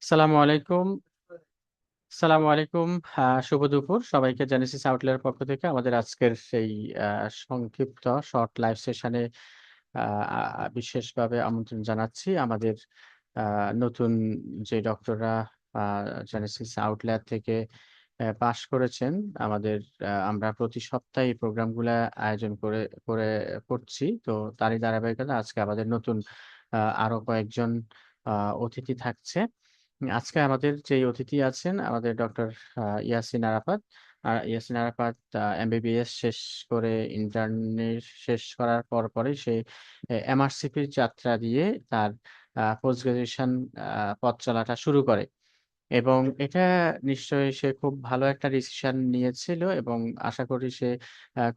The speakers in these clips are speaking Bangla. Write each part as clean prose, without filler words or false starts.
সালামু আলাইকুম। সালামু আলাইকুম। শুভ দুপুর সবাইকে জেনেসিস আউটলের পক্ষ থেকে আমাদের আজকের সেই সংক্ষিপ্ত শর্ট লাইভ সেশনে আ আ বিশেষভাবে আমন্ত্রণ জানাচ্ছি। আমাদের আ নতুন যে ডক্টররা আ জেনেসিস আউটলেয়ার থেকে পাস করেছেন, আমাদের আমরা প্রতি সপ্তাহে এই প্রোগ্রামগুলা আয়োজন করে করছি। তো তারই ধারাবাহিকতা আজকে আমাদের নতুন আরো কয়েকজন আ অতিথি থাকছে। আজকে আমাদের যেই অতিথি আছেন আমাদের ডক্টর ইয়াসিন আরাফাত। ইয়াসিন আরাফাত এমবিবিএস শেষ করে ইন্টার্নি শেষ করার পরপরই সে এমআরসিপির যাত্রা দিয়ে তার পোস্ট গ্র্যাজুয়েশন পথ চলাটা শুরু করে। এবং এটা নিশ্চয়ই সে খুব ভালো একটা ডিসিশন নিয়েছিল এবং আশা করি সে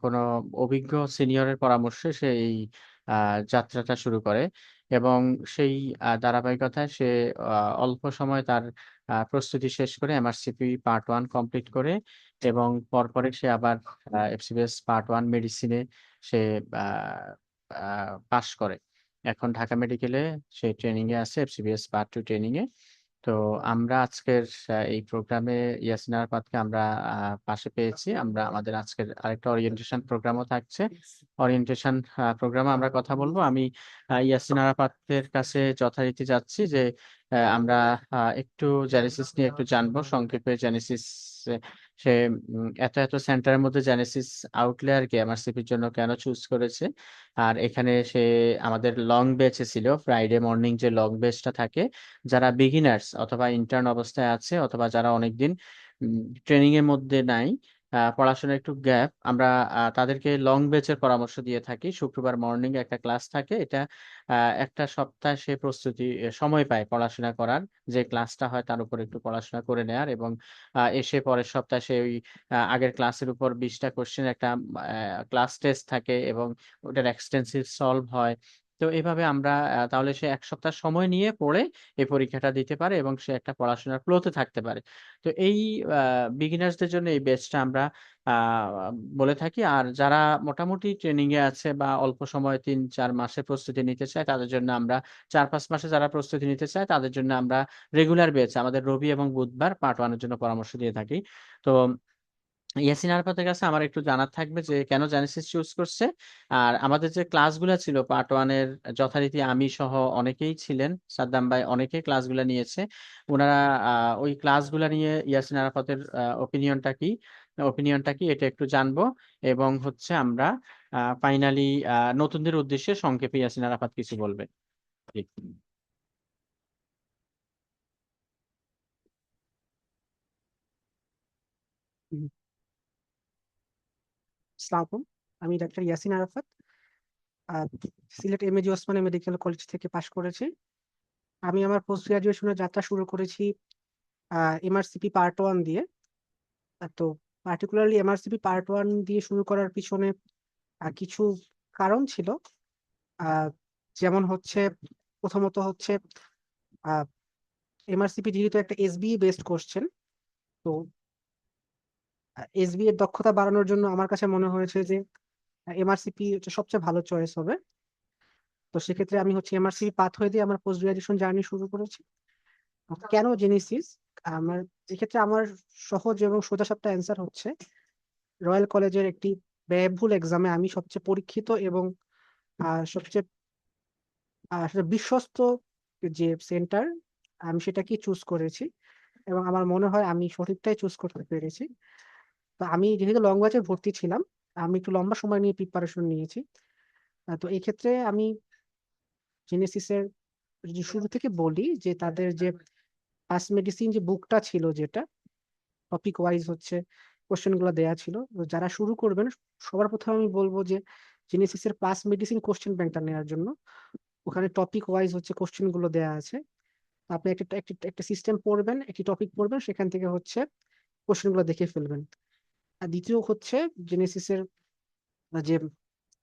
কোনো অভিজ্ঞ সিনিয়রের পরামর্শে সে এই আ যাত্রাটা শুরু করে এবং সেই ধারাবাহিকতায় সে আ অল্প সময়ে তার প্রস্তুতি শেষ করে এমআরসিপি পার্ট 1 কমপ্লিট করে এবং পরপরই সে আবার এফসিবিএস পার্ট 1 মেডিসিনে সে আ আ পাস করে। এখন ঢাকা মেডিকেলে সে ট্রেনিং এ আছে এফসিবিএস পার্ট 2 ট্রেনিং এ। তো আমরা আজকের এই প্রোগ্রামে ইয়াসিন আরাফাতকে আমরা আ পাশে পেয়েছি। আমরা আমাদের আজকের আরেকটা ওরিয়েন্টেশন প্রোগ্রামও থাকছে। ওরিয়েন্টেশন প্রোগ্রামে আমরা কথা বলব। আমি ইয়াসিন আরাফাতের কাছে যথারীতি যাচ্ছি যে আমরা একটু জেনেসিস নিয়ে একটু জানবো। সংক্ষেপে জেনেসিস এ সে এত সেন্টারের মধ্যে জেনেসিস আউটলেয়ারকে এমআরসিপির জন্য কেন চুজ করেছে? আর এখানে সে আমাদের লং ব্যাচে ছিল। ফ্রাইডে মর্নিং যে লং ব্যাচটা থাকে যারা বিগিনার্স অথবা ইন্টার্ন অবস্থায় আছে অথবা যারা অনেকদিন ট্রেনিং এর মধ্যে নাই, পড়াশোনার একটু গ্যাপ, আমরা তাদেরকে লং ব্যাচের পরামর্শ দিয়ে থাকি। শুক্রবার মর্নিং একটা ক্লাস থাকে। এটা একটা সপ্তাহ সে প্রস্তুতি সময় পায় পড়াশোনা করার। যে ক্লাসটা হয় তার উপর একটু পড়াশোনা করে নেয়ার এবং এসে পরের সপ্তাহে সে ওই আগের ক্লাসের উপর ২০ টা কোয়েশ্চেন একটা ক্লাস টেস্ট থাকে এবং ওটার এক্সটেনসিভ সলভ হয়। তো এভাবে আমরা তাহলে সে ১ সপ্তাহ সময় নিয়ে পড়ে এই পরীক্ষাটা দিতে পারে এবং সে একটা পড়াশোনার ফ্লো তে থাকতে পারে। তো এই আ বিগিনার্স দের জন্য এই ব্যাচটা আমরা আ বলে থাকি। আর যারা মোটামুটি ট্রেনিং এ আছে বা অল্প সময় ৩-৪ মাসের প্রস্তুতি নিতে চায় তাদের জন্য আমরা ৪-৫ মাসে যারা প্রস্তুতি নিতে চায় তাদের জন্য আমরা রেগুলার ব্যাচ আমাদের রবি এবং বুধবার পার্ট 1 এর জন্য পরামর্শ দিয়ে থাকি। তো ইয়াসিন আরাফাতের কাছে আমার একটু জানার থাকবে যে কেন জেনেসিস চুজ করছে? আর আমাদের যে ক্লাসগুলা ছিল পার্ট 1 এর যথারীতি আমি সহ অনেকেই ছিলেন। সাদ্দাম ভাই অনেকেই ক্লাসগুলা নিয়েছে। উনারা আ ওই ক্লাসগুলা নিয়ে ইয়াসিন আরাফাতের ওপিনিয়নটা কি এটা একটু জানবো এবং হচ্ছে আমরা ফাইনালি নতুনদের উদ্দেশ্যে সংক্ষেপে ইয়াসিন আরাফাত কিছু বলবেন। জি। হুম, আসসালামু আলাইকুম। আমি doctor Yasin Arafat. Ah, Sylhet M A G Osmani medical college থেকে পাশ করেছি। আমি আমার পোস্ট গ্রাজুয়েশনের যাত্রা শুরু করেছি এমআরসিপি পার্ট 1 দিয়ে। তো পার্টিকুলারলি এমআরসিপি পার্ট 1 দিয়ে শুরু করার পিছনে কিছু কারণ ছিল। আহ, যেমন হচ্ছে, প্রথমত হচ্ছে এমআরসিপি যেহেতু একটা এসবিই বেসড কোশ্চেন, তো এসবি এর দক্ষতা বাড়ানোর জন্য আমার কাছে মনে হয়েছে যে এমআরসিপি হচ্ছে সবচেয়ে ভালো চয়েস হবে। তো সেক্ষেত্রে আমি হচ্ছে এমআরসিপি পাথওয়ে দিয়ে আমার পোস্ট গ্রাজুয়েশন জার্নি শুরু করেছি। কেন জেনেসিস? আমার এক্ষেত্রে আমার সহজ এবং সোজাসাপটা অ্যান্সার হচ্ছে, রয়্যাল কলেজের একটি ব্যয়বহুল এক্সামে আমি সবচেয়ে পরীক্ষিত এবং সবচেয়ে আসলে বিশ্বস্ত যে সেন্টার, আমি সেটাকেই চুজ করেছি এবং আমার মনে হয় আমি সঠিকটাই চুজ করতে পেরেছি। তো আমি যেহেতু লং ব্যাচে ভর্তি ছিলাম, আমি একটু লম্বা সময় নিয়ে প্রিপারেশন নিয়েছি। তো এই ক্ষেত্রে আমি জেনেসিসের যদি শুরু থেকে বলি, যে তাদের যে পাস মেডিসিন যে বুকটা ছিল, যেটা টপিক ওয়াইজ হচ্ছে কোশ্চেন গুলো দেয়া ছিল, তো যারা শুরু করবেন সবার প্রথমে আমি বলবো যে জেনেসিসের পাস মেডিসিন কোশ্চেন ব্যাংকটা নেওয়ার জন্য। ওখানে টপিক ওয়াইজ হচ্ছে কোশ্চেন গুলো দেয়া আছে। আপনি একটা সিস্টেম পড়বেন, একটি টপিক পড়বেন, সেখান থেকে হচ্ছে কোশ্চেন গুলো দেখে ফেলবেন। আর দ্বিতীয় হচ্ছে, জেনেসিসের যে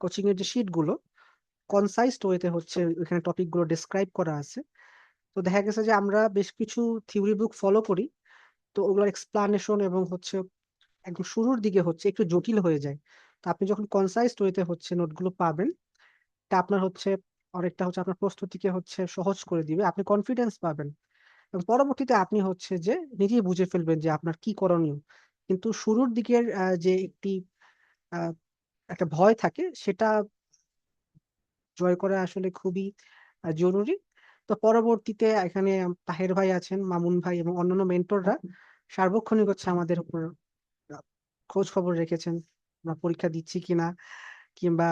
কোচিং এর যে শিট গুলো কনসাইজড ওয়েতে হচ্ছে ওইখানে টপিক গুলো ডিসক্রাইব করা আছে। তো দেখা গেছে যে আমরা বেশ কিছু থিওরি বুক ফলো করি, তো ওগুলোর এক্সপ্লানেশন এবং হচ্ছে একদম শুরুর দিকে হচ্ছে একটু জটিল হয়ে যায়। তো আপনি যখন কনসাইজড ওয়েতে হচ্ছে নোটগুলো পাবেন, তা আপনার হচ্ছে অনেকটা হচ্ছে আপনার প্রস্তুতিকে হচ্ছে সহজ করে দিবে, আপনি কনফিডেন্স পাবেন। এবং পরবর্তীতে আপনি হচ্ছে যে নিজেই বুঝে ফেলবেন যে আপনার কি করণীয়। কিন্তু শুরুর দিকের যে আহ, একটা ভয় থাকে সেটা জয় করা আসলে খুবই জরুরি। তো পরবর্তীতে এখানে তাহের ভাই আছেন, মামুন ভাই এবং অন্যান্য মেন্টররা সার্বক্ষণিক হচ্ছে আমাদের উপর আহ, খোঁজ খবর রেখেছেন আমরা পরীক্ষা দিচ্ছি কিনা কিংবা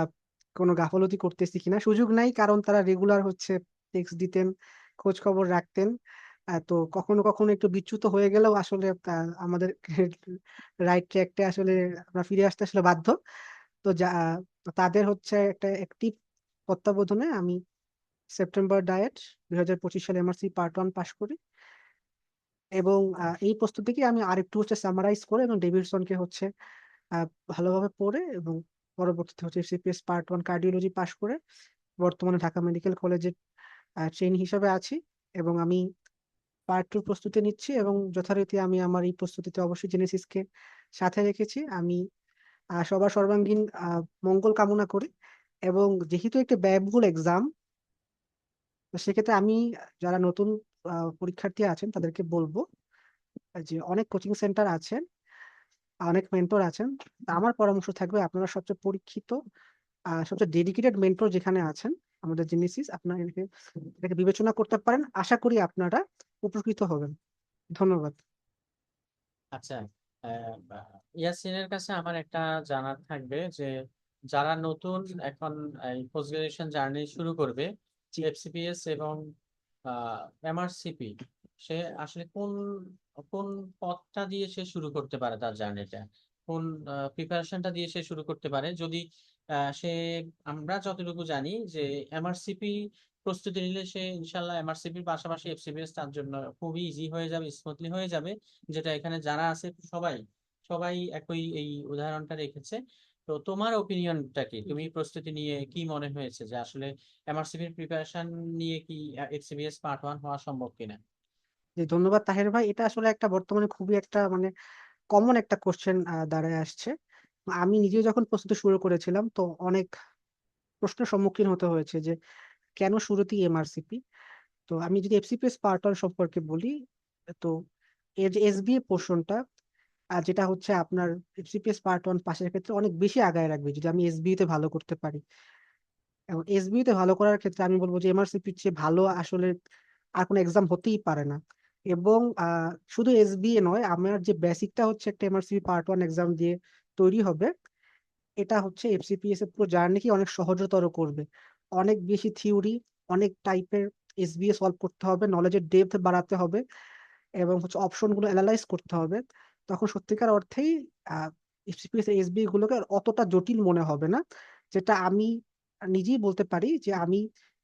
কোনো গাফলতি করতেছি কিনা। সুযোগ নাই, কারণ তারা রেগুলার হচ্ছে টেক্সট দিতেন, খোঁজ খবর রাখতেন। তো কখনো কখনো একটু বিচ্যুত হয়ে গেলেও আসলে আমাদের রাইট ট্র্যাকটা আসলে আমরা ফিরে আসতে আসলে বাধ্য। তো তো তাদের হচ্ছে একটা অ্যাক্টিভ তত্ত্বাবধানে আমি সেপ্টেম্বর ডায়েট 2025 সালে এমআরসি পার্ট 1 পাশ করি। এবং এই প্রস্তুতিকে আমি আরেকটু হচ্ছে সামারাইজ করে এবং ডেভিডসনকে হচ্ছে আহ, ভালোভাবে পড়ে এবং পরবর্তীতে হচ্ছে সিপিএস পার্ট 1 কার্ডিওলজি পাশ করে বর্তমানে ঢাকা মেডিকেল কলেজের ট্রেনি হিসেবে আছি। এবং আমি পার্ট 2 প্রস্তুতি নিচ্ছি এবং যথারীতি আমি আমার এই প্রস্তুতিতে অবশ্যই জেনেসিসকে সাথে রেখেছি। আমি সবার সর্বাঙ্গীন মঙ্গল কামনা করি। এবং যেহেতু একটা ব্যয়বহুল এক্সাম, তো সেক্ষেত্রে আমি যারা নতুন পরীক্ষার্থী আছেন তাদেরকে বলবো যে অনেক কোচিং সেন্টার আছেন, অনেক মেন্টর আছেন। তা আমার পরামর্শ থাকবে আপনারা সবচেয়ে পরীক্ষিত সবচেয়ে ডেডিকেটেড মেন্টর যেখানে আছেন আমাদের জেনেসিস, আপনারা এটাকে বিবেচনা করতে পারেন। আশা করি আপনারা উপকৃত হবেন। ধন্যবাদ। আচ্ছা, ইয়াসিনের কাছে আমার একটা জানার থাকবে যে যারা নতুন এখন এই পোস্ট গ্রাজুয়েশন জার্নি শুরু করবে, জি। এফসিপিএস এবং এমআরসিপি, সে আসলে কোন কোন পথটা দিয়ে সে শুরু করতে পারে তার জার্নিটা, কোন প্রিপারেশনটা দিয়ে সে শুরু করতে পারে? যদি সে, আমরা যতটুকু জানি যে এমআরসিপি প্রস্তুতি নিলে সে ইনশাল্লাহ এমআরসিপির পাশাপাশি এফসিপিএস তার জন্য খুবই ইজি হয়ে যাবে, স্মুথলি হয়ে যাবে, যেটা এখানে যারা আছে সবাই সবাই একই এই উদাহরণটা রেখেছে। তো তোমার ওপিনিয়নটা কি? তুমি প্রস্তুতি নিয়ে কি মনে হয়েছে যে আসলে এমআরসিপির প্রিপারেশন নিয়ে কি এফসিবিএস পার্ট 1 হওয়া সম্ভব কিনা? জি, ধন্যবাদ তাহের ভাই। এটা আসলে একটা বর্তমানে খুবই একটা মানে কমন একটা কোশ্চেন দাঁড়ায় আসছে। আমি নিজে যখন প্রস্তুতি শুরু করেছিলাম তো অনেক প্রশ্নের সম্মুখীন হতে হয়েছে যে কেন শুরুতেই এমআরসিপি। তো আমি যদি এফসিপিএস পার্ট 1 সম্পর্কে বলি, তো এর যে এসবিএ পোর্শনটা যেটা হচ্ছে আপনার এফসিপিএস পার্ট 1 পাশের ক্ষেত্রে অনেক বেশি আগায় রাখবে যদি আমি এসবিইউ তে ভালো করতে পারি। এবং এসবিইউ তে ভালো করার ক্ষেত্রে আমি বলবো যে এমআরসিপির চেয়ে ভালো আসলে আর কোনো এক্সাম হতেই পারে না। এবং শুধু এসবিএ নয়, আমার যে বেসিকটা হচ্ছে একটা এমআরসিপি পার্ট 1 এক্সাম দিয়ে তৈরি হবে, এটা হচ্ছে এফসিপিএস এর পুরো জার্নিকে অনেক সহজতর করবে। অনেক বেশি থিওরি, অনেক টাইপের এসবিএ সলভ করতে হবে, নলেজের ডেপথ বাড়াতে হবে এবং হচ্ছে অপশন গুলো অ্যানালাইজ করতে হবে। তখন সত্যিকার অর্থেই এফসিপিএস এসবিএ গুলোকে আর অতটা জটিল মনে হবে না। যেটা আমি নিজেই বলতে পারি যে আমি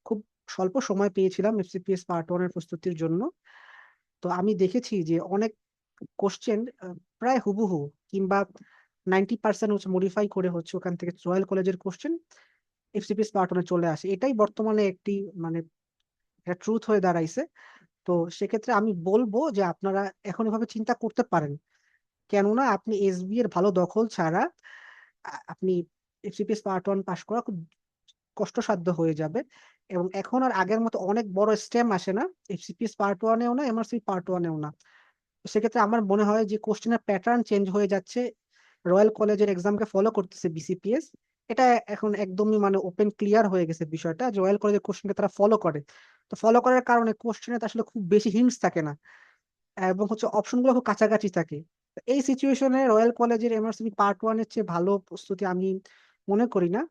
খুব স্বল্প সময় পেয়েছিলাম এফসিপিএস পার্ট 1 এর প্রস্তুতির জন্য। তো আমি দেখেছি যে অনেক কোশ্চেন প্রায় হুবহু কিংবা 90% হচ্ছে মডিফাই করে হচ্ছে ওখান থেকে রয়্যাল কলেজের কোশ্চেন এফসিপিএস পার্ট 1 চলে আসে। এটাই বর্তমানে একটি মানে একটা ট্রুথ হয়ে দাঁড়াইছে। তো সেক্ষেত্রে আমি বলবো যে আপনারা এখন এভাবে চিন্তা করতে পারেন। কেননা আপনি এসবি এর ভালো দখল ছাড়া আপনি এফসিপিএস পার্ট 1 পাস করা খুব কষ্টসাধ্য হয়ে যাবে। এবং এখন আর আগের মতো অনেক বড় স্টেম আসে না, এফসিপিএস পার্ট 1-এও না, এমআরসি পার্ট 1-এও না। তো সেক্ষেত্রে আমার মনে হয় যে কোশ্চেনের প্যাটার্ন চেঞ্জ হয়ে যাচ্ছে, রয়্যাল কলেজের এক্সামকে ফলো করতেছে বিসিপিএস। এটা এখন একদমই মানে ওপেন ক্লিয়ার হয়ে গেছে বিষয়টা যে রয়্যাল কলেজের কোশ্চেনকে তারা ফলো করে। তো ফলো করার কারণে কোশ্চেনে আসলে খুব বেশি হিন্টস থাকে না এবং হচ্ছে অপশনগুলো খুব কাছাকাছি থাকে। তো এই সিচুয়েশনে রয়্যাল কলেজের এমআরসিপি পার্ট 1 এর চেয়ে ভালো প্রস্তুতি আমি মনে করি না।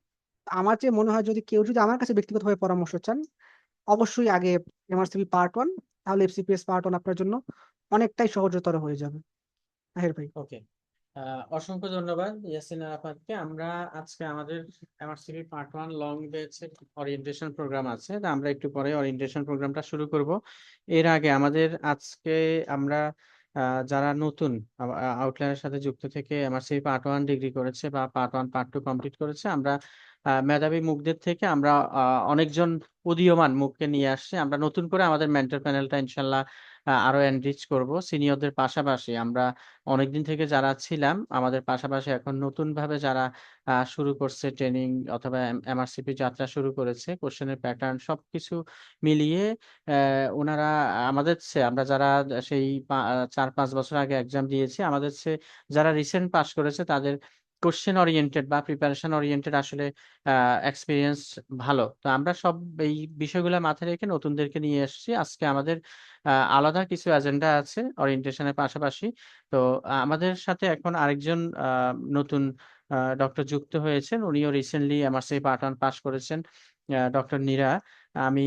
আমার চেয়ে মনে হয় যদি কেউ যদি আমার কাছে ব্যক্তিগতভাবে পরামর্শ চান, অবশ্যই আগে এমআরসিপি পার্ট 1, তাহলে এফসিপিএস পার্ট 1 আপনার জন্য অনেকটাই সহজতর হয়ে যাবে। তাহের ভাই। ওকে, অসংখ্য ধন্যবাদ ইয়াসিন আরাফাতকে। আমরা আজকে আমাদের এমআরসিপি পার্ট 1 লং ব্যাচের ওরিয়েন্টেশন প্রোগ্রাম আছে, তা আমরা একটু পরে ওরিয়েন্টেশন প্রোগ্রামটা শুরু করব। এর আগে আমাদের আজকে আমরা যারা নতুন আউটলাইনের সাথে যুক্ত থেকে এমআরসিপি পার্ট 1 ডিগ্রি করেছে বা পার্ট 1 পার্ট 2 কমপ্লিট করেছে, আমরা মেধাবী মুখদের থেকে আমরা অনেকজন উদীয়মান মুখকে নিয়ে আসছি। আমরা নতুন করে আমাদের মেন্টর প্যানেলটা ইনশাল্লাহ আরো এনরিচ করব। সিনিয়রদের পাশাপাশি আমরা অনেকদিন থেকে যারা ছিলাম আমাদের পাশাপাশি এখন নতুন ভাবে যারা শুরু করছে ট্রেনিং অথবা এমআরসিপি যাত্রা শুরু করেছে, কোশ্চেনের প্যাটার্ন সবকিছু মিলিয়ে ওনারা আমাদের চেয়ে, আমরা যারা সেই 4-5 বছর আগে এক্সাম দিয়েছি, আমাদের চেয়ে যারা রিসেন্ট পাস করেছে তাদের কোশ্চেন ওরিয়েন্টেড বা প্রিপারেশন ওরিয়েন্টেড আসলে এক্সপিরিয়েন্স ভালো। তো আমরা সব এই বিষয়গুলো মাথায় রেখে নতুনদেরকে নিয়ে এসেছি। আজকে আমাদের আলাদা কিছু এজেন্ডা আছে ওরিয়েন্টেশনের পাশাপাশি। তো আমাদের সাথে এখন আরেকজন নতুন ডক্টর যুক্ত হয়েছেন, উনিও রিসেন্টলি এমআরসি পার্ট 1 পাস করেছেন, ডক্টর নীরা। আমি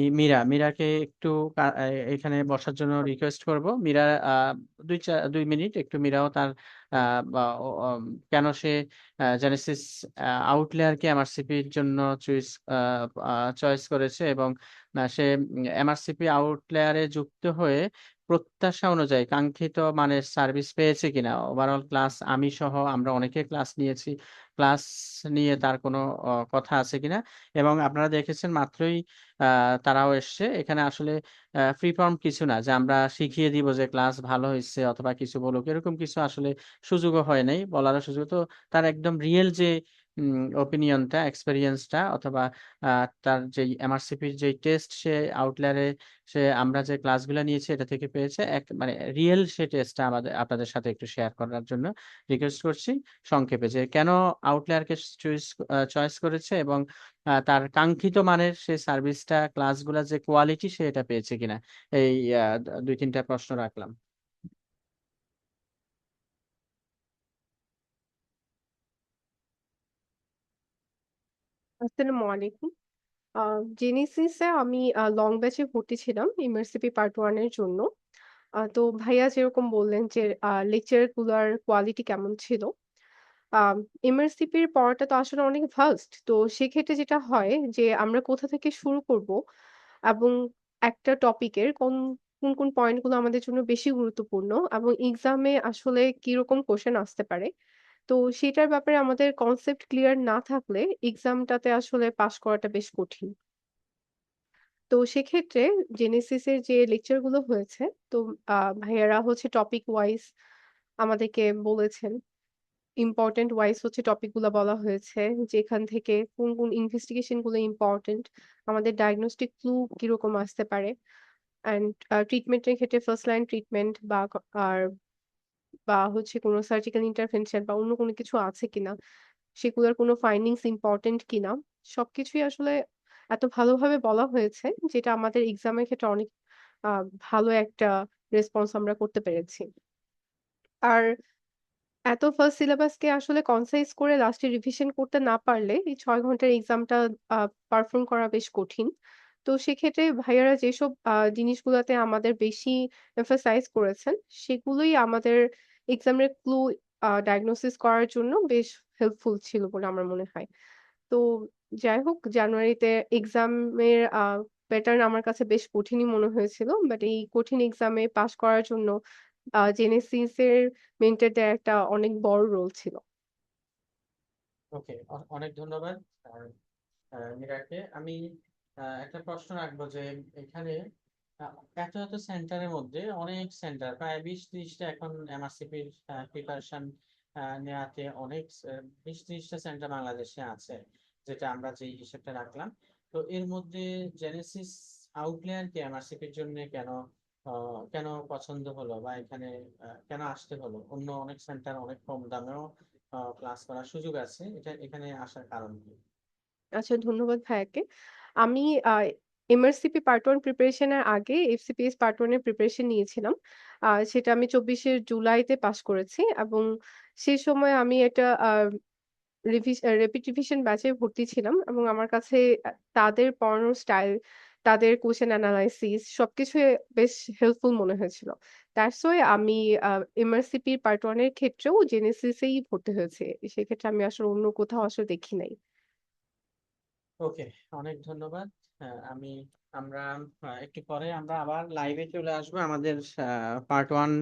মীরাকে একটু এখানে বসার জন্য রিকোয়েস্ট করব। মীরা 2 মিনিট একটু, মীরাও তার কেন সে জেনেসিস আউটলেয়ারকে এমআরসিপির জন্য চয়েস করেছে এবং সে এমআরসিপি আউটলেয়ারে যুক্ত হয়ে প্রত্যাশা অনুযায়ী কাঙ্ক্ষিত মানের সার্ভিস পেয়েছে কিনা। ওভারঅল ক্লাস আমি সহ আমরা অনেকে ক্লাস নিয়েছি, ক্লাস নিয়ে তার কোনো কথা আছে কিনা। এবং আপনারা দেখেছেন মাত্রই তারাও এসছে এখানে। আসলে ফ্রি ফর্ম কিছু না যে আমরা শিখিয়ে দিব যে ক্লাস ভালো হয়েছে অথবা কিছু বলুক, এরকম কিছু আসলে সুযোগও হয় নাই, বলারও সুযোগ। তো তার একদম রিয়েল যে ওপিনিয়নটা, এক্সপেরিয়েন্সটা অথবা তার যেই এমআরসিপির যেই টেস্ট সে আউটলায়ারে সে আমরা যে ক্লাসগুলো নিয়েছি এটা থেকে পেয়েছে, এক মানে রিয়েল সে টেস্টটা আমাদের আপনাদের সাথে একটু শেয়ার করার জন্য রিকোয়েস্ট করছি। সংক্ষেপে যে কেন আউটলায়ারকে চয়েস করেছে এবং তার কাঙ্ক্ষিত মানের সে সার্ভিসটা, ক্লাসগুলা যে কোয়ালিটি সে এটা পেয়েছে কিনা, এই 2-3টা প্রশ্ন রাখলাম। আসসালামু আলাইকুম। জেনেসিসে আমি লং ব্যাচে ভর্তি ছিলাম ইউনিভার্সিটি পার্ট 1 এর জন্য। তো ভাইয়া যেরকম বললেন যে লেকচার গুলার কোয়ালিটি কেমন ছিল। এমআরসিপির পড়াটা তো আসলে অনেক ভাস্ট। তো সেক্ষেত্রে যেটা হয় যে আমরা কোথা থেকে শুরু করব এবং একটা টপিকের কোন পয়েন্ট গুলো আমাদের জন্য বেশি গুরুত্বপূর্ণ এবং এক্সামে আসলে কিরকম কোয়েশ্চেন আসতে পারে। তো সেটার ব্যাপারে আমাদের কনসেপ্ট ক্লিয়ার না থাকলে এক্সামটাতে আসলে পাস করাটা বেশ কঠিন। তো সেক্ষেত্রে জেনেসিসের যে লেকচার গুলো হয়েছে, তো ভাইয়ারা হচ্ছে টপিক ওয়াইজ আমাদেরকে বলেছেন। ইম্পোর্টেন্ট ওয়াইজ হচ্ছে টপিক গুলা বলা হয়েছে। যেখান থেকে কোন ইনভেস্টিগেশন গুলো ইম্পোর্টেন্ট, আমাদের ডায়াগনস্টিক ক্লু কিরকম আসতে পারে। অ্যান্ড ট্রিটমেন্টের ক্ষেত্রে ফার্স্ট লাইন ট্রিটমেন্ট বা হচ্ছে কোনো সার্জিক্যাল ইন্টারভেনশন বা অন্য কোনো কিছু আছে কিনা, সেগুলোর কোনো ফাইন্ডিংস ইম্পোর্টেন্ট কিনা। সবকিছুই আসলে এত ভালোভাবে বলা হয়েছে যেটা আমাদের এক্সামের ক্ষেত্রে অনেক আ ভালো একটা রেসপন্স আমরা করতে পেরেছি। আর এত ফার্স্ট সিলেবাসকে আসলে কনসাইজ করে লাস্টে রিভিশন করতে না পারলে এই ৬ ঘন্টার এক্সামটা আ পারফর্ম করা বেশ কঠিন। তো সেক্ষেত্রে ভাইয়ারা যেসব জিনিসগুলাতে আমাদের বেশি এমফাসাইজ করেছেন, সেগুলোই আমাদের এক্সামের ক্লু ডায়াগনোসিস করার জন্য বেশ হেল্পফুল ছিল বলে আমার মনে হয়। তো যাই হোক, জানুয়ারিতে এক্সামের প্যাটার্ন আমার কাছে বেশ কঠিনই মনে হয়েছিল। বাট এই কঠিন এক্সামে পাস করার জন্য জেনেসিসের মেন্টরদের একটা অনেক বড় রোল ছিল। ওকে, অনেক ধন্যবাদ মীরাকে। আমি একটা প্রশ্ন রাখবো যে এখানে এত এত সেন্টারের মধ্যে অনেক সেন্টার, প্রায় 20-30টা এখন এমআরসিপির প্রিপারেশন নেওয়াতে অনেক 20-30টা সেন্টার বাংলাদেশে আছে, যেটা আমরা যে হিসেবটা রাখলাম। তো এর মধ্যে জেনেসিস আউটলেয়ারকে এমআরসিপির জন্য কেন পছন্দ হলো বা এখানে কেন আসতে হলো? অন্য অনেক সেন্টার অনেক কম দামেও ক্লাস করার সুযোগ আছে, এটা এখানে আসার কারণ কি? আচ্ছা, ধন্যবাদ ভাইয়াকে। আমি আ এমআরসিপি পার্ট 1 প্রিপারেশন এর আগে এফসিপিএস পার্ট 1 এর প্রিপারেশন নিয়েছিলাম। সেটা আমি 24শে জুলাইতে পাস করেছি এবং সেই সময় আমি এটা রেপিড রিভিশন ব্যাচে ভর্তি ছিলাম এবং আমার কাছে তাদের পড়ানোর স্টাইল, তাদের কোয়েশ্চেন এনালাইসিস সবকিছুই বেশ হেল্পফুল মনে হয়েছিল। দ্যাটস ওয়াই আমি আ এমআরসিপি পার্ট 1 এর ক্ষেত্রেও জেনেসিসেই ভর্তি হয়েছি। সেক্ষেত্রে আমি আসলে অন্য কোথাও আসলে দেখি নাই। ওকে, অনেক ধন্যবাদ। আমি আমরা একটু পরে আমরা আবার লাইভে চলে আসবো আমাদের পার্ট ওয়ান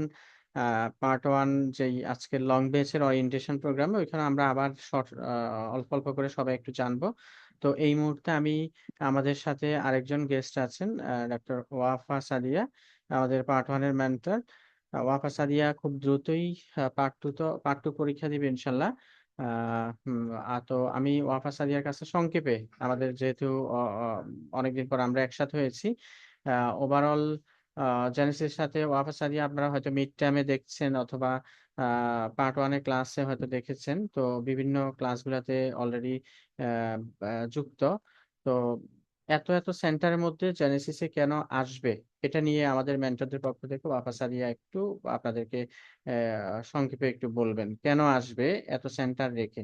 পার্ট ওয়ান যেই আজকের লং বেঞ্চের ওরিয়েন্টেশন প্রোগ্রামে, ওইখানে আমরা আবার শর্ট অল্প অল্প করে সবাই একটু জানবো। তো এই মুহূর্তে আমি আমাদের সাথে আরেকজন গেস্ট আছেন, ডক্টর ওয়াফা সাদিয়া। আমাদের পার্ট 1 এর মেন্টর। ওয়াফা সাদিয়া খুব দ্রুতই পার্ট 2 পরীক্ষা দিবে ইনশাআল্লাহ। আ হুম তো আমি ওয়াফা সাদিয়ার কাছে সংক্ষেপে আমাদের যেহেতু অ অ অনেকদিন পর আমরা একসাথে হয়েছি। আ ওভারঅল আ জেনেসিসের সাথে ওয়াফা সাদিয়া আপনারা হয়তো মিড টার্মে দেখছেন অথবা আ পার্ট 1 এর ক্লাসে হয়তো দেখেছেন। তো বিভিন্ন ক্লাসগুলাতে অলরেডি আ আ যুক্ত। তো এত সেন্টারের মধ্যে জেনেসিসে কেন আসবে? এটা নিয়ে আমাদের মেন্টরদের পক্ষ থেকে ওয়াফা সাদিয়া একটু আপনাদেরকে সংক্ষেপে একটু বলবেন। কেন আসবে এত সেন্টার রেখে?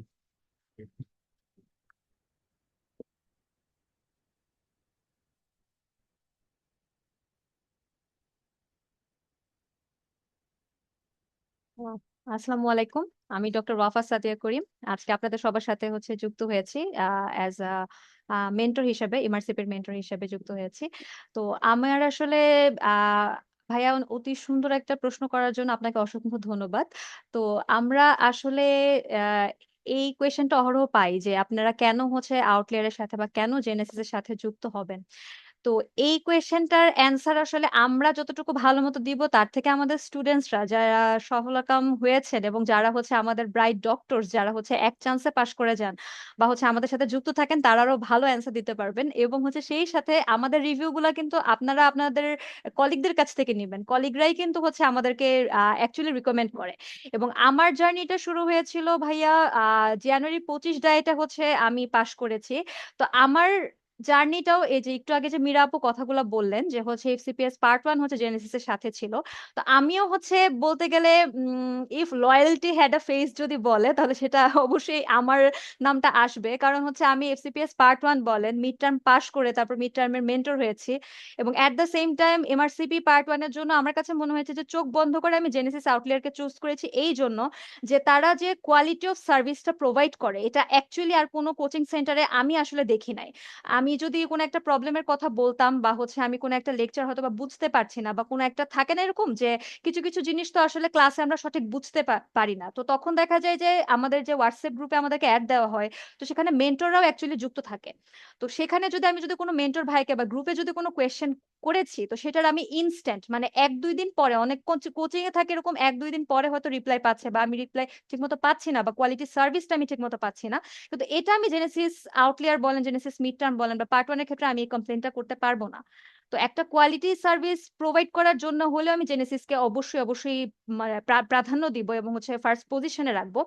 আহ, আসসালামু আলাইকুম। আমি ডক্টর ওয়াফা সাদিয়া করিম। আজকে আপনাদের সবার সাথে যুক্ত হয়েছি অ্যাজ মেন্টর হিসেবে, ইমার্সিপের মেন্টর হিসেবে যুক্ত হয়েছি। তো আমার আসলে আহ, ভাইয়া অতি সুন্দর একটা প্রশ্ন করার জন্য আপনাকে অসংখ্য ধন্যবাদ। তো আমরা আসলে আহ, এই কোয়েশ্চেনটা অহরহ পাই যে আপনারা কেন আউটলেয়ারের সাথে বা কেন জেনেসিস এর সাথে যুক্ত হবেন। তো এই কোয়েশ্চেনটার অ্যান্সার আসলে আমরা যতটুকু ভালো মতো দিব তার থেকে আমাদের স্টুডেন্টসরা যারা সফলকাম হয়েছেন এবং যারা আমাদের ব্রাইট ডক্টরস যারা এক চান্সে পাশ করে যান বা আমাদের সাথে যুক্ত থাকেন তারা আরো ভালো অ্যান্সার দিতে পারবেন এবং সেই সাথে আমাদের রিভিউ গুলা কিন্তু আপনারা আপনাদের কলিগদের কাছ থেকে নেবেন। কলিগরাই কিন্তু আমাদেরকে অ্যাকচুয়ালি রিকমেন্ড করে। এবং আমার জার্নিটা শুরু হয়েছিল ভাইয়া জানুয়ারি 25 ডায়েটে আমি পাশ করেছি। তো আমার জার্নিটাও এই যে একটু আগে যে মীরা আপু কথাগুলো বললেন যে এফসিপিএস পার্ট 1 জেনেসিস এর সাথে ছিল। তো আমিও বলতে গেলে if loyalty had a face যদি বলে তাহলে সেটা অবশ্যই আমার নামটা আসবে। কারণ আমি এফসিপিএস পার্ট 1 বলেন মিড টার্ম পাস করে তারপর মিড টার্মের মেন্টর হয়েছি এবং at the same time MRCP part 1 এর জন্য আমার কাছে মনে হয়েছে যে চোখ বন্ধ করে আমি জেনেসিস আউটলেয়ারকে চুজ করেছি এই জন্য যে তারা যে কোয়ালিটি অফ সার্ভিসটা প্রোভাইড করে এটা অ্যাকচুয়ালি আর কোনো কোচিং সেন্টারে আমি আসলে দেখি নাই। আমি যদি কোনো একটা প্রবলেমের কথা বলতাম বা আমি কোনো একটা লেকচার হয়তো বা বুঝতে পারছি না বা কোনো একটা থাকে না এরকম যে কিছু কিছু জিনিস তো আসলে ক্লাসে আমরা সঠিক বুঝতে পারি না, তো তখন দেখা যায় যে আমাদের যে হোয়াটসঅ্যাপ গ্রুপে আমাদেরকে অ্যাড দেওয়া হয় তো সেখানে মেন্টররাও অ্যাকচুয়ালি যুক্ত থাকে। তো সেখানে যদি কোনো মেন্টর ভাইকে বা গ্রুপে যদি কোনো কোয়েশ্চেন করেছি তো সেটার আমি ইনস্ট্যান্ট মানে 1-2 দিন পরে, অনেক কোচিং এ থাকে এরকম 1-2 দিন পরে হয়তো রিপ্লাই পাচ্ছে বা আমি রিপ্লাই ঠিকমতো পাচ্ছি না বা কোয়ালিটি সার্ভিসটা আমি ঠিকমতো পাচ্ছি না। কিন্তু এটা আমি জেনেসিস আউটলিয়ার বলেন, জেনেসিস মিড টার্ম বলেন বা পার্ট 1 এর ক্ষেত্রে আমি এই কমপ্লেনটা করতে পারবো না। তো একটা কোয়ালিটি সার্ভিস প্রোভাইড করার জন্য হলেও আমি জেনেসিসকে অবশ্যই মানে প্রাধান্য দিব এবং ফার্স্ট পজিশনে রাখবো।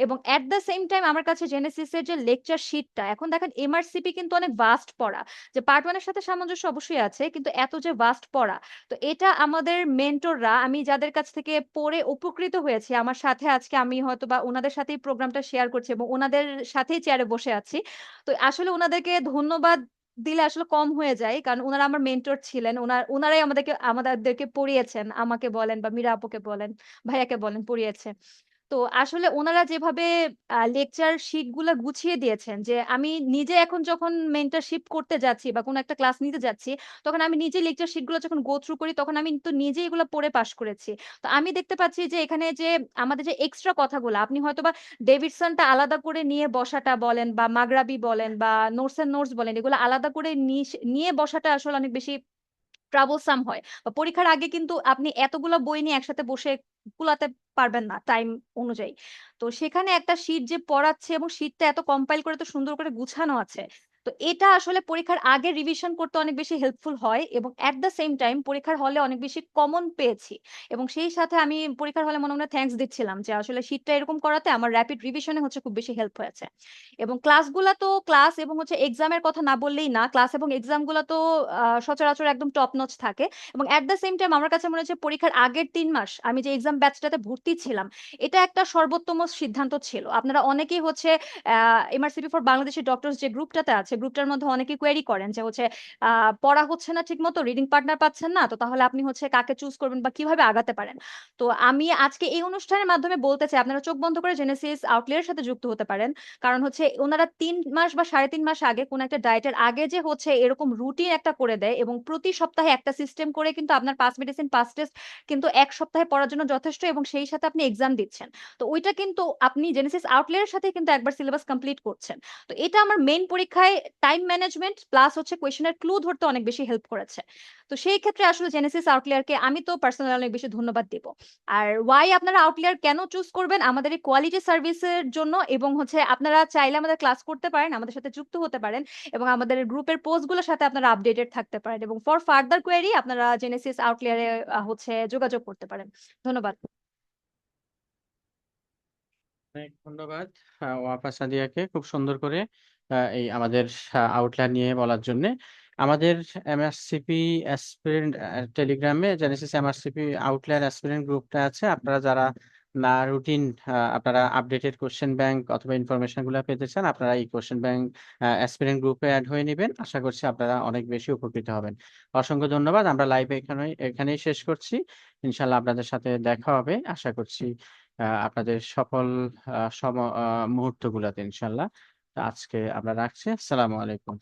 এবং এট দ্য সেম টাইম আমার কাছে জেনেসিসের যে লেকচার শিটটা, এখন দেখেন এমআরসিপি কিন্তু অনেক ভাস্ট পড়া, যে পার্ট 1 এর সাথে সামঞ্জস্য অবশ্যই আছে কিন্তু এত যে ভাস্ট পড়া, তো এটা আমাদের মেন্টররা আমি যাদের কাছ থেকে পড়ে উপকৃত হয়েছি, আমার সাথে আজকে আমি হয়তো বা ওনাদের সাথেই প্রোগ্রামটা শেয়ার করছি এবং ওনাদের সাথেই চেয়ারে বসে আছি। তো আসলে ওনাদেরকে ধন্যবাদ দিলে আসলে কম হয়ে যায়, কারণ ওনারা আমার মেন্টর ছিলেন, ওনারাই আমাদেরকে পড়িয়েছেন, আমাকে বলেন বা মীরা আপুকে বলেন, ভাইয়াকে বলেন, পড়িয়েছে। তো আসলে ওনারা যেভাবে লেকচার শিট গুলা গুছিয়ে দিয়েছেন যে আমি নিজে এখন যখন মেন্টরশিপ করতে যাচ্ছি বা কোনো একটা ক্লাস নিতে যাচ্ছি তখন আমি নিজে লেকচার শিট গুলো যখন গো থ্রু করি তখন আমি তো নিজে এগুলো পড়ে পাশ করেছি। তো আমি দেখতে পাচ্ছি যে এখানে যে আমাদের যে এক্সট্রা কথাগুলো আপনি হয়তোবা ডেভিডসনটা আলাদা করে নিয়ে বসাটা বলেন বা মাগরাবি বলেন বা নোটস এন্ড নোটস বলেন, এগুলো আলাদা করে নিয়ে বসাটা আসলে অনেক বেশি ট্রাবলসাম হয়। বা পরীক্ষার আগে কিন্তু আপনি এতগুলো বই নিয়ে একসাথে বসে কুলাতে পারবেন না টাইম অনুযায়ী। তো সেখানে একটা শীট যে পড়াচ্ছে এবং শীটটা এত কম্পাইল করে তো সুন্দর করে গুছানো আছে, তো এটা আসলে পরীক্ষার আগে রিভিশন করতে অনেক বেশি হেল্পফুল হয় এবং এট দ্য সেম টাইম পরীক্ষার হলে অনেক বেশি কমন পেয়েছি। এবং সেই সাথে আমি পরীক্ষার হলে মনে মনে থ্যাঙ্কস দিচ্ছিলাম যে আসলে শীটটা এরকম করাতে আমার র্যাপিড রিভিশনে খুব বেশি হেল্প হয়েছে। এবং ক্লাসগুলা তো ক্লাস এবং এক্সামের কথা না বললেই না, ক্লাস এবং এক্সাম গুলা তো সচরাচর একদম টপ নচ থাকে। এবং এট দ্য সেম টাইম আমার কাছে মনে হচ্ছে পরীক্ষার আগের 3 মাস আমি যে এক্সাম ব্যাচটাতে ভর্তি ছিলাম এটা একটা সর্বোত্তম সিদ্ধান্ত ছিল। আপনারা অনেকেই এমআরসিপি ফর বাংলাদেশের ডক্টরস যে গ্রুপটাতে আছে, গ্রুপটার মধ্যে অনেকেই কোয়েরি করেন যে পড়া হচ্ছে না ঠিক মতো, রিডিং পার্টনার পাচ্ছেন না, তো তাহলে আপনি কাকে চুজ করবেন বা কিভাবে আগাতে পারেন। তো আমি আজকে এই অনুষ্ঠানের মাধ্যমে বলতে চাই আপনারা চোখ বন্ধ করে জেনেসিস আউটলেয়ারের সাথে যুক্ত হতে পারেন। কারণ ওনারা 3 মাস বা 3.5 মাস আগে কোন একটা ডায়েটের আগে যে এরকম রুটিন একটা করে দেয় এবং প্রতি সপ্তাহে একটা সিস্টেম করে কিন্তু আপনার পাস মেডিসিন পাস টেস্ট কিন্তু এক সপ্তাহে পড়ার জন্য যথেষ্ট এবং সেই সাথে আপনি এক্সাম দিচ্ছেন। তো ওইটা কিন্তু আপনি জেনেসিস আউটলেয়ারের সাথে কিন্তু একবার সিলেবাস কমপ্লিট করছেন। তো এটা আমার মেইন পরীক্ষায় টাইম ম্যানেজমেন্ট প্লাস হচ্ছে কোয়েশ্চেনের ক্লু ধরতে অনেক বেশি হেল্প করেছে। তো সেই ক্ষেত্রে আসলে জেনেসিস আউটলিয়ারকে আমি তো পার্সোনালি অনেক বেশি ধন্যবাদ দিব। আর ওয়াই আপনারা আউটলিয়ার কেন চুজ করবেন, আমাদের এই কোয়ালিটি সার্ভিসের জন্য, এবং হচ্ছে আপনারা চাইলে আমাদের ক্লাস করতে পারেন, আমাদের সাথে যুক্ত হতে পারেন, এবং আমাদের গ্রুপের পোস্টগুলোর সাথে আপনারা আপডেটেড থাকতে পারেন, এবং ফর ফার্দার কোয়েরি আপনারা জেনেসিস আউটলিয়ারে হচ্ছে যোগাযোগ করতে পারেন। ধন্যবাদ। অনেক ধন্যবাদ ওয়াফা সাদিয়াকে খুব সুন্দর করে এই আমাদের আউটলাইন নিয়ে বলার জন্য। আমাদের এমআরসিপি অ্যাসপিরেন্ট টেলিগ্রামে জেনেসিস এমআরসিপি আউটলাইন অ্যাসপিরেন্ট গ্রুপটা আছে। আপনারা যারা না রুটিন আপনারা আপডেটেড কোশ্চেন ব্যাংক অথবা ইনফরমেশন গুলো পেতে চান, আপনারা এই কোশ্চেন ব্যাংক অ্যাসপিরেন্ট গ্রুপে অ্যাড হয়ে নেবেন। আশা করছি আপনারা অনেক বেশি উপকৃত হবেন। অসংখ্য ধন্যবাদ। আমরা লাইভ এখানেই শেষ করছি। ইনশাল্লাহ আপনাদের সাথে দেখা হবে আশা করছি আপনাদের সফল মুহূর্তগুলোতে ইনশাল্লাহ। আজকে আমরা রাখছি। আসসালামু আলাইকুম।